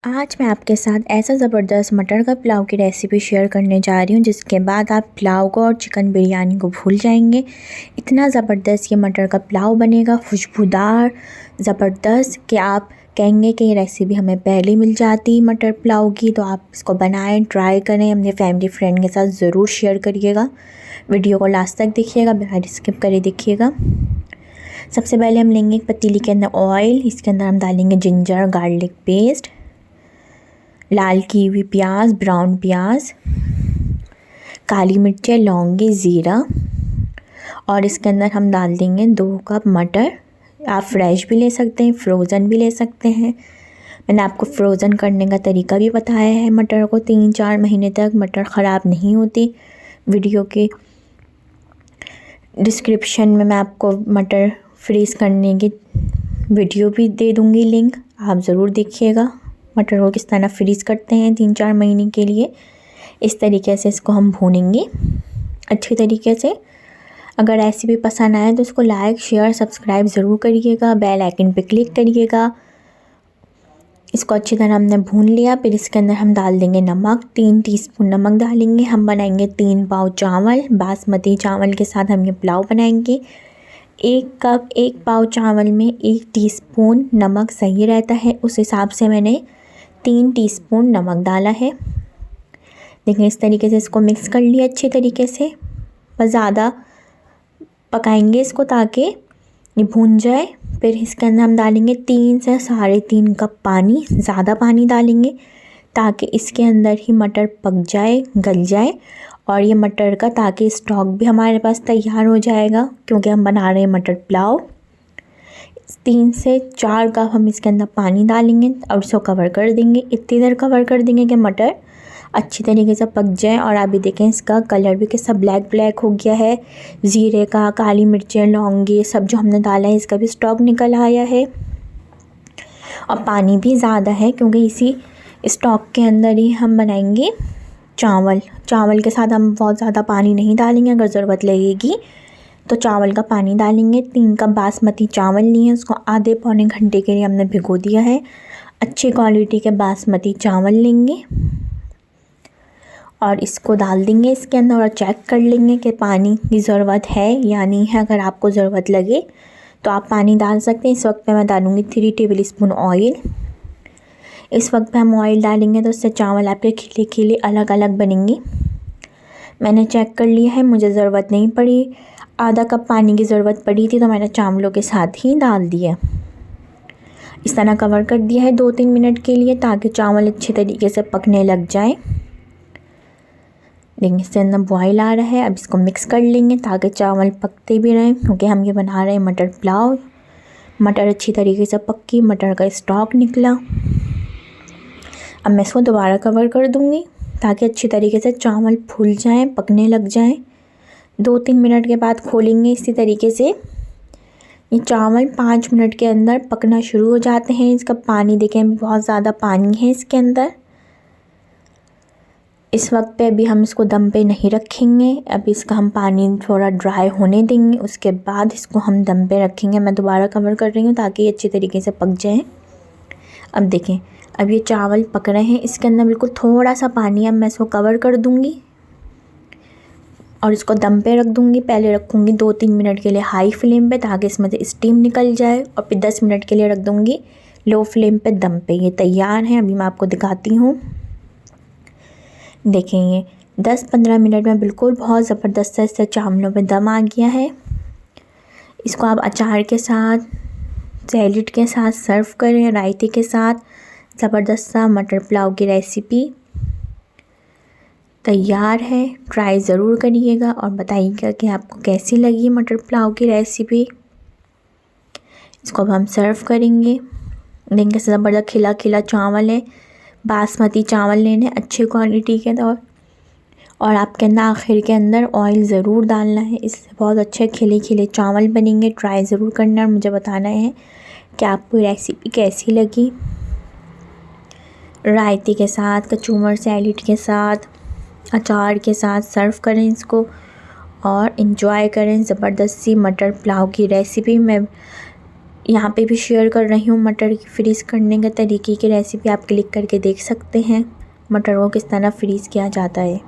आज मैं आपके साथ ऐसा ज़बरदस्त मटर का पुलाव की रेसिपी शेयर करने जा रही हूँ जिसके बाद आप पुलाव को और चिकन बिरयानी को भूल जाएंगे। इतना ज़बरदस्त ये मटर का पुलाव बनेगा, खुशबूदार ज़बरदस्त, कि आप कहेंगे कि ये रेसिपी हमें पहले मिल जाती मटर पुलाव की। तो आप इसको बनाएं, ट्राई करें, अपने फैमिली फ्रेंड के साथ ज़रूर शेयर करिएगा। वीडियो को लास्ट तक देखिएगा, बिना स्किप करे देखिएगा। सबसे पहले हम लेंगे एक पतीली के अंदर ऑयल। इसके अंदर हम डालेंगे जिंजर गार्लिक पेस्ट, लाल की हुई प्याज, ब्राउन प्याज, काली मिर्चें, लौंगी, ज़ीरा, और इसके अंदर हम डाल देंगे 2 कप मटर। आप फ्रेश भी ले सकते हैं, फ्रोज़न भी ले सकते हैं। मैंने आपको फ्रोज़न करने का तरीका भी बताया है। मटर को 3-4 महीने तक मटर ख़राब नहीं होती। वीडियो के डिस्क्रिप्शन में मैं आपको मटर फ्रीज़ करने की वीडियो भी दे दूँगी, लिंक, आप ज़रूर देखिएगा। मटर को किस तरह फ्रीज़ करते हैं 3-4 महीने के लिए। इस तरीके से इसको हम भूनेंगे अच्छे तरीके से। अगर रेसिपी पसंद आए तो इसको लाइक, शेयर, सब्सक्राइब ज़रूर करिएगा, बेल आइकन पे क्लिक करिएगा। इसको अच्छी तरह हमने भून लिया। फिर इसके अंदर हम डाल देंगे नमक, 3 टीस्पून नमक डालेंगे। हम बनाएंगे 3 पाव चावल, बासमती चावल के साथ हम ये पुलाव बनाएंगे। 1 पाव चावल में 1 टीस्पून नमक सही रहता है, उस हिसाब से मैंने 3 टीस्पून नमक डाला है। देखिए इस तरीके से इसको मिक्स कर लिया अच्छे तरीके से। बस ज़्यादा पकाएंगे इसको ताकि ये भून जाए। फिर इसके अंदर हम डालेंगे 3 से 3.5 कप पानी। ज़्यादा पानी डालेंगे ताकि इसके अंदर ही मटर पक जाए, गल जाए, और ये मटर का ताकि स्टॉक भी हमारे पास तैयार हो जाएगा, क्योंकि हम बना रहे हैं मटर पुलाव। 3 से 4 कप हम इसके अंदर पानी डालेंगे और इसको कवर कर देंगे। इतनी देर कवर कर देंगे कि मटर अच्छी तरीके से पक जाए। और अभी देखें इसका कलर भी कैसा ब्लैक ब्लैक हो गया है। ज़ीरे का, काली मिर्चें, लौंगी, सब जो हमने डाला है इसका भी स्टॉक निकल आया है। और पानी भी ज़्यादा है क्योंकि इसी स्टॉक के अंदर ही हम बनाएंगे चावल के साथ हम बहुत ज़्यादा पानी नहीं डालेंगे। अगर ज़रूरत लगेगी तो चावल का पानी डालेंगे। 3 कप बासमती चावल लिए, उसको आधे पौने घंटे के लिए हमने भिगो दिया है। अच्छी क्वालिटी के बासमती चावल लेंगे और इसको डाल देंगे इसके अंदर और चेक कर लेंगे कि पानी की ज़रूरत है या नहीं है। अगर आपको ज़रूरत लगे तो आप पानी डाल सकते हैं। इस वक्त पे मैं डालूँगी 3 टेबल स्पून ऑयल। इस वक्त पे हम ऑयल डालेंगे तो उससे चावल आपके खिले खिले अलग अलग बनेंगे। मैंने चेक कर लिया है, मुझे ज़रूरत नहीं पड़ी। आधा कप पानी की ज़रूरत पड़ी थी तो मैंने चावलों के साथ ही डाल दिया। इस तरह कवर कर दिया है 2-3 मिनट के लिए ताकि चावल अच्छे तरीके से पकने लग जाए। देखिए इसके अंदर बॉयल आ रहा है। अब इसको मिक्स कर लेंगे ताकि चावल पकते भी रहें, क्योंकि हम ये बना रहे हैं मटर पुलाव। मटर अच्छी तरीके से पक्की, मटर का स्टॉक निकला। अब मैं इसको दोबारा कवर कर दूँगी ताकि अच्छी तरीके से चावल फूल जाएँ, पकने लग जाएँ। 2-3 मिनट के बाद खोलेंगे इसी तरीके से। ये चावल 5 मिनट के अंदर पकना शुरू हो जाते हैं। इसका पानी देखें, बहुत ज़्यादा पानी है इसके अंदर। इस वक्त पे अभी हम इसको दम पे नहीं रखेंगे। अभी इसका हम पानी थोड़ा ड्राई होने देंगे, उसके बाद इसको हम दम पे रखेंगे। मैं दोबारा कवर कर रही हूँ ताकि ये अच्छी तरीके से पक जाए। अब देखें, अब ये चावल पक रहे हैं। इसके अंदर बिल्कुल थोड़ा सा पानी है। अब मैं इसको कवर कर दूँगी और इसको दम पे रख दूँगी। पहले रखूँगी 2-3 मिनट के लिए हाई फ्लेम पे ताकि इसमें से स्टीम निकल जाए, और फिर 10 मिनट के लिए रख दूँगी लो फ्लेम पे दम पे। ये तैयार है। अभी मैं आपको दिखाती हूँ। देखें ये 10-15 मिनट में बिल्कुल बहुत ज़बरदस्त से चावलों पे दम आ गया है। इसको आप अचार के साथ, सैलेड के साथ सर्व करें, रायते के साथ। ज़बरदस्त सा मटर पुलाव की रेसिपी तैयार है। ट्राई ज़रूर करिएगा और बताइएगा कि आपको कैसी लगी मटर पुलाव की रेसिपी। इसको अब हम सर्व करेंगे। देखिए ज़बरदस्त खिला खिला चावल है। बासमती चावल लेने अच्छी क्वालिटी के, और आपके अंदर आखिर के अंदर ऑयल ज़रूर डालना है। इससे बहुत अच्छे खिले खिले चावल बनेंगे। ट्राई ज़रूर करना और मुझे बताना है कि आपको रेसिपी कैसी लगी। रायते के साथ, कचूमर सैलेड के साथ, अचार के साथ सर्व करें इसको और इन्जॉय करें ज़बरदस्त सी मटर पुलाव की रेसिपी। मैं यहाँ पे भी शेयर कर रही हूँ मटर की फ्रीज़ करने के तरीके की रेसिपी, आप क्लिक करके देख सकते हैं मटर को किस तरह फ्रीज़ किया जाता है।